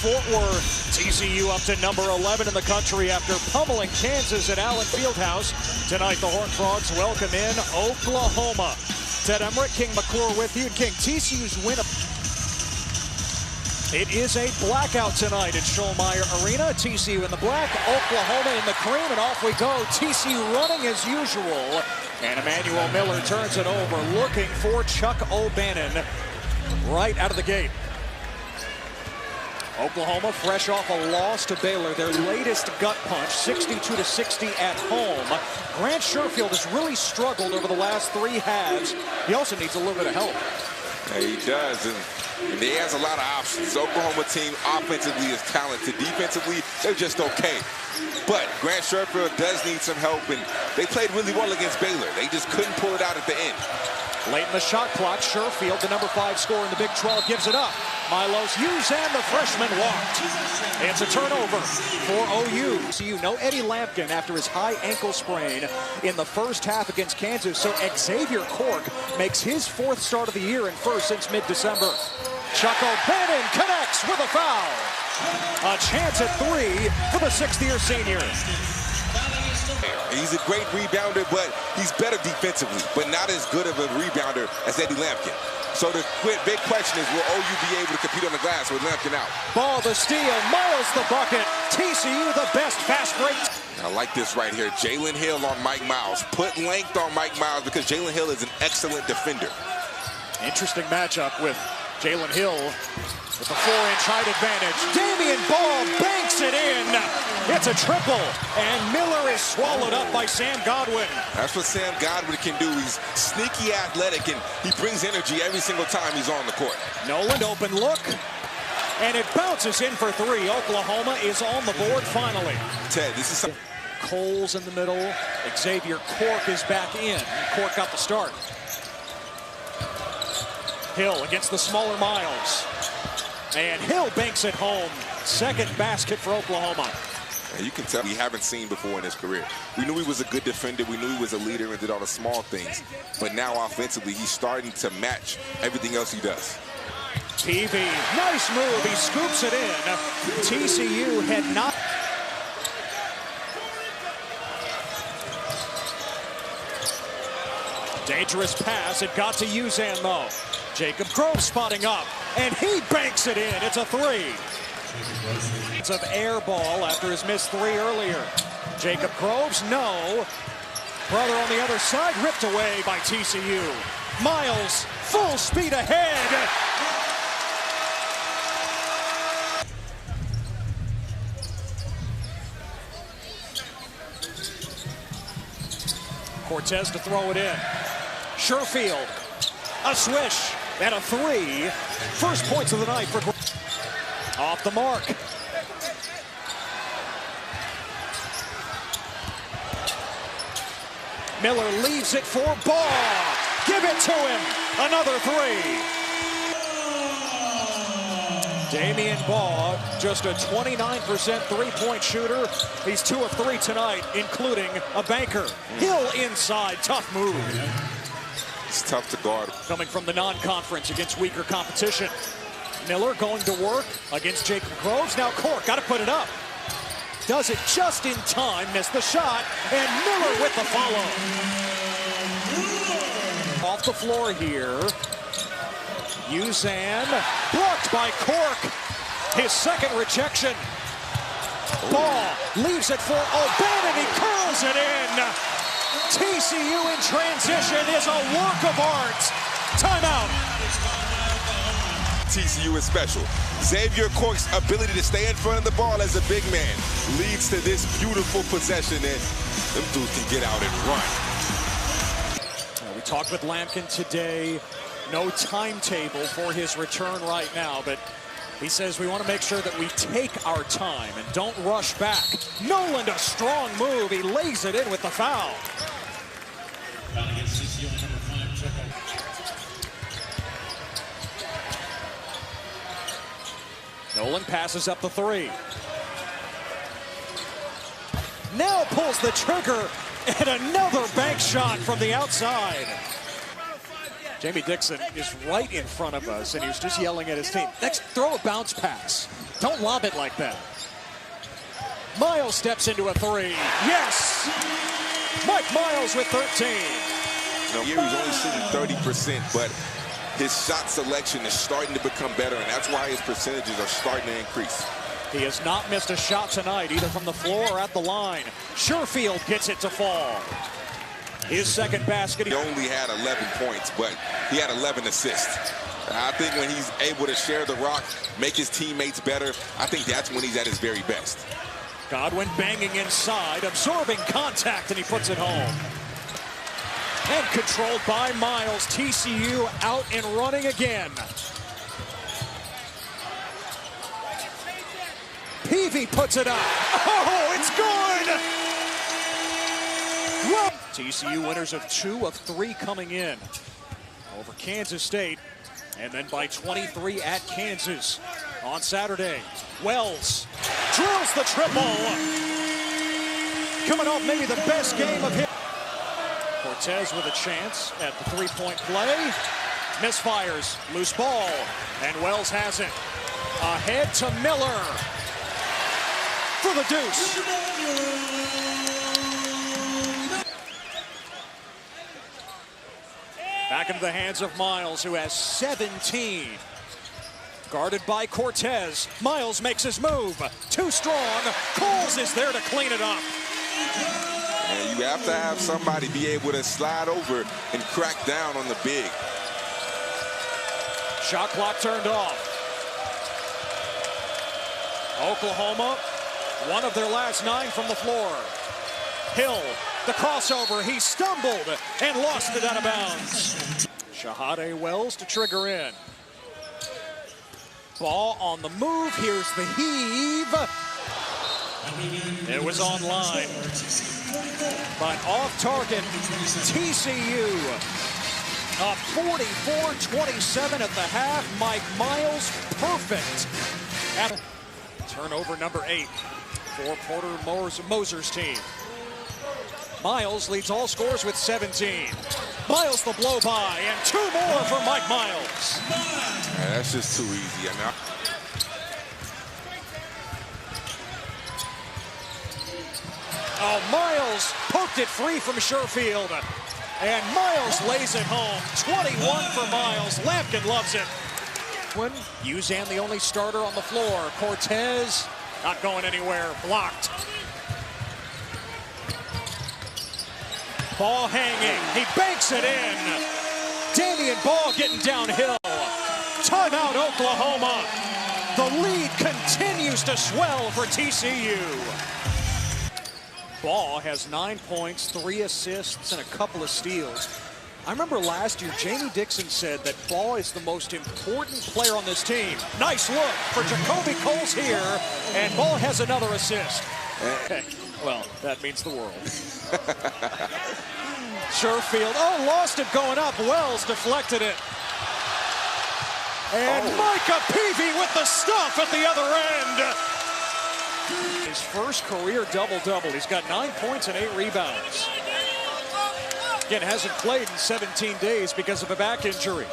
Fort Worth. TCU up to number 11 in the country after pummeling Kansas at Allen Fieldhouse. Tonight, the Horned Frogs welcome in Oklahoma. Ted Emmerich, King McClure with you. King, TCU's win. It is a blackout tonight at Schollmeyer Arena. TCU in the black, Oklahoma in the cream, and off we go. TCU running as usual. And Emmanuel Miller turns it over, looking for Chuck O'Bannon right out of the gate. Oklahoma fresh off a loss to Baylor, their latest gut punch, 62-60 at home. Grant Sherfield has really struggled over the last three halves. He also needs a little bit of help. Yeah, he does, and he has a lot of options. The Oklahoma team offensively is talented. Defensively, they're just okay. But Grant Sherfield does need some help, and they played really well against Baylor. They just couldn't pull it out at the end. Late in the shot clock, Sherfield, the number 5 scorer in the Big 12, gives it up. Milos Uzan, the freshman, walked. It's a turnover for OU. TCU, no Eddie Lampkin after his high ankle sprain in the first half against Kansas. So Xavier Cork makes his 4th start of the year and first since mid-December. Chuck O'Bannon connects with a foul. A chance at 3 for the 6th-year senior. He's a great rebounder, but he's better defensively, but not as good of a rebounder as Eddie Lampkin. So the big question is, will OU be able to compete on the glass with Lampkin out? Ball the steal, Miles the bucket. TCU the best fast break. I like this right here. Jalen Hill on Mike Miles. Put length on Mike Miles because Jalen Hill is an excellent defender. Interesting matchup with Jalen Hill with a 4-inch height advantage. Damian Ball banks it in. It's a triple, and Miller is swallowed up by Sam Godwin. That's what Sam Godwin can do. He's sneaky athletic, and he brings energy every single time he's on the court. Noland, open look, and it bounces in for 3. Oklahoma is on the board finally. Ted, this is something. Coles in the middle. Xavier Cork is back in. Cork got the start. Hill against the smaller Miles. And Hill banks it home. Second basket for Oklahoma. And you can tell we haven't seen before in his career. We knew he was a good defender. We knew he was a leader and did all the small things. But now offensively, he's starting to match everything else he does. PV, nice move. He scoops it in. TCU had not. Dangerous pass. It got to Uzan, though. Jacob Grove spotting up, and he banks it in. It's a 3. It's an air ball after his missed 3 earlier. Jacob Groves, no. Brother on the other side, ripped away by TCU. Miles, full speed ahead. Cortez to throw it in. Sherfield, a swish, and a 3. First points of the night for off the mark. Miller leaves it for Ball. Give it to him. Another 3. Damian Ball, just a 29% three-point shooter. He's 2 of 3 tonight, including a banker. Hill inside, tough move. It's tough to guard. Coming from the non-conference against weaker competition. Miller going to work against Jacob Groves. Now Cork, got to put it up. Does it just in time, missed the shot, and Miller with the follow. Off the floor here. Uzan, blocked by Cork. His second rejection. Ball leaves it for O'Bannon, he curls it in. TCU in transition is a work of art. Timeout. TCU is special. Xavier Cork's ability to stay in front of the ball as a big man leads to this beautiful possession, and them dudes can get out and run. We talked with Lampkin today. No timetable for his return right now, but he says we want to make sure that we take our time and don't rush back. Noland, a strong move. He lays it in with the foul. Noland passes up the 3. Now pulls the trigger, and another bank shot from the outside. Jamie Dixon is right in front of us, and he's just yelling at his team. Next, throw a bounce pass. Don't lob it like that. Miles steps into a three. Yes! Mike Miles with 13. Here he's only shooting 30%, but his shot selection is starting to become better, and that's why his percentages are starting to increase. He has not missed a shot tonight, either from the floor or at the line. Sherfield gets it to fall. His second basket. He only had 11 points, but he had 11 assists. I think when he's able to share the rock, make his teammates better, I think that's when he's at his very best. Godwin banging inside, absorbing contact, and he puts it home. And controlled by Miles. TCU out and running again. Peavy puts it up. Oh, it's good! Well, TCU winners of 2 of 3 coming in over Kansas State, and then by 23 at Kansas on Saturday. Wells drills the triple. Coming off maybe the best game of his. Cortez with a chance at the three-point play. Misfires, loose ball, and Wells has it. Ahead to Miller for the deuce. Back into the hands of Miles, who has 17. Guarded by Cortez. Miles makes his move. Too strong. Coles is there to clean it up. And you have to have somebody be able to slide over and crack down on the big. Shot clock turned off. Oklahoma, one of their last 9 from the floor. Hill, the crossover. He stumbled and lost it out of bounds. Shahade Wells to trigger in. Ball on the move. Here's the heave. It was online. But off target, TCU up 44-27 at the half. Mike Miles, perfect. At turnover number 8 for Porter Moser's team. Miles leads all scorers with 17. Miles the blow by, and 2 more for Mike Miles. Yeah, that's just too easy. Oh, Miles poked it free from Sherfield. And Miles lays it home. 21 for Miles. Lampkin loves it. Uzan the only starter on the floor. Cortez not going anywhere. Blocked. Ball hanging. He banks it in. Damian Ball getting downhill. Timeout, Oklahoma. The lead continues to swell for TCU. Ball has 9 points, 3 assists, and a couple of steals. I remember last year, Jamie Dixon said that Ball is the most important player on this team. Nice look for Jacoby Coles here, and Ball has another assist. Okay, well, that means the world. Sherfield, oh, lost it going up. Wells deflected it. And Micah Peavy with the stuff at the other end. His first career double-double. He's got 9 points and 8 rebounds. Again, hasn't played in 17 days because of a back injury.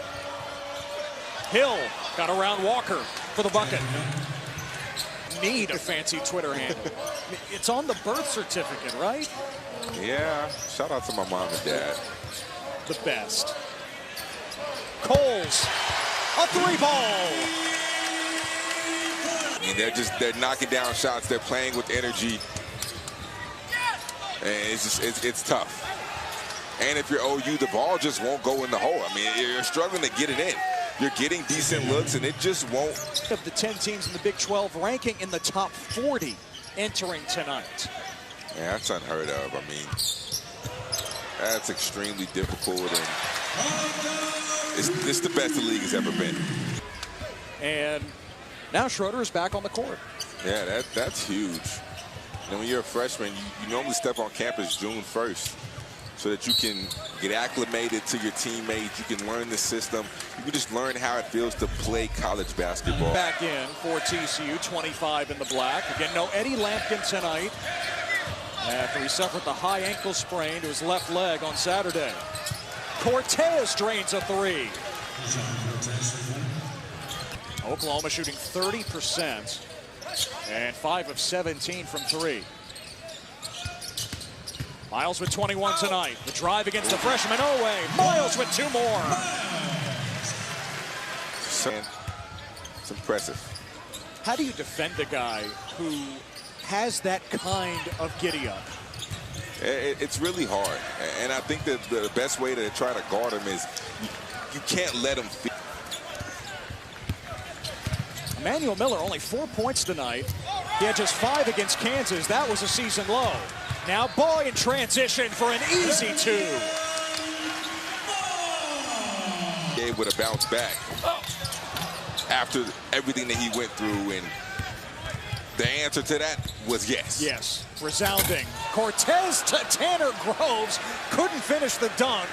Hill got around Walker for the bucket. Need a fancy Twitter handle. It's on the birth certificate, right? Yeah, shout out to my mom and dad. The best. Coles, a 3-ball. I mean, they're knocking down shots. They're playing with energy, and it's tough. And if you're OU, the ball just won't go in the hole. I mean, you're struggling to get it in. You're getting decent looks, and it just won't. Of the 10 teams in the Big 12, ranking in the top 40 entering tonight. Yeah, that's unheard of. I mean, that's extremely difficult, and it's the best the league has ever been. And now Schroeder is back on the court. Yeah, that's huge. And when you're a freshman, you normally step on campus June 1st so that you can get acclimated to your teammates. You can learn the system. You can just learn how it feels to play college basketball. Back in for TCU, 25 in the black. Again, no Eddie Lampkin tonight after he suffered the high ankle sprain to his left leg on Saturday. Cortez drains a 3. Oklahoma shooting 30%. And 5 of 17 from 3. Miles with 21 tonight. The drive against the freshman Owe. Miles with 2 more. It's impressive. How do you defend a guy who has that kind of giddy-up? It's really hard. And I think that the best way to try to guard him is you can't let him feel. Emmanuel Miller, only 4 points tonight. He had just 5 against Kansas. That was a season low. Now Boy in transition for an easy 2. Gabe would have bounced back after everything that he went through, and the answer to that was yes. Yes, resounding. Cortez to Tanner Groves. Couldn't finish the dunk.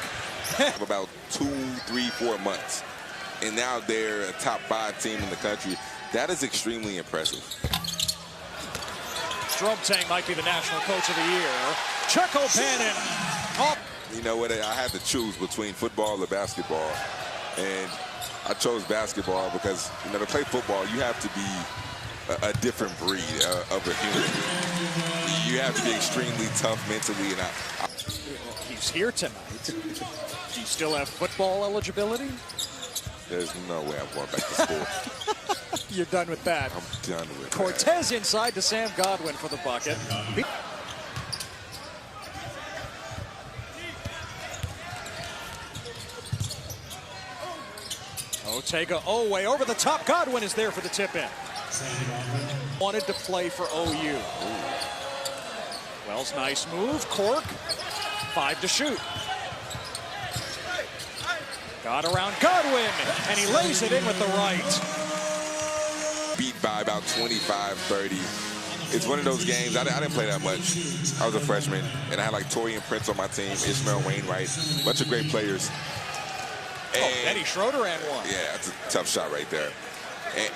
About 2, 3, 4 months, and now they're a top 5 team in the country. That is extremely impressive. Strobtang might be the National Coach of the Year. Chuck O'Bannon. Oh. You know what? I had to choose between football or basketball, and I chose basketball because, you know, to play football, you have to be a different breed of a human. You have to be extremely tough mentally, and he's here tonight. Do you still have football eligibility? There's no way I'm going back to school. You're done with that. I'm done with Cortez inside to Sam Godwin for the bucket. Otega Owe over the top. Godwin is there for the tip in. Wanted to play for OU. Wells, nice move. Cork, 5 to shoot. Got around Godwin, and he lays it in with the right. Beat by about 25, 30. It's one of those games. I didn't play that much. I was a freshman, and I had like Torian Prince on my team, Ishmael Wainwright, a bunch of great players. And Eddie Schroeder and one. Yeah, that's a tough shot right there.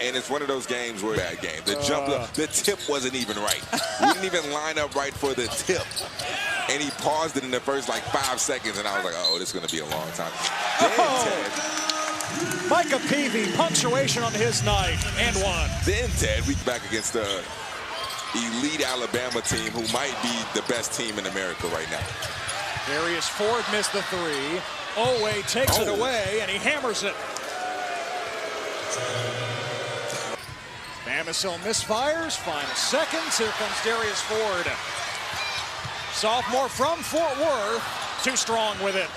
And it's one of those games where bad game. The jump, the tip wasn't even right. We didn't even line up right for the tip. And he paused it in the first like 5 seconds, and I was like, oh, this is going to be a long time. Then Micah Peavy, punctuation on his night, and one. Then, Ted, we back against the elite Alabama team, who might be the best team in America right now. Darius Ford missed the 3. Owe takes it away, and he hammers it. Mamisill misfires. Final seconds. Here comes Darius Ford. Sophomore from Fort Worth. Too strong with it.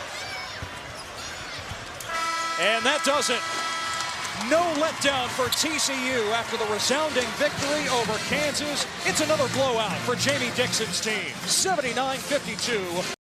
And that does it. No letdown for TCU after the resounding victory over Kansas. It's another blowout for Jamie Dixon's team. 79-52.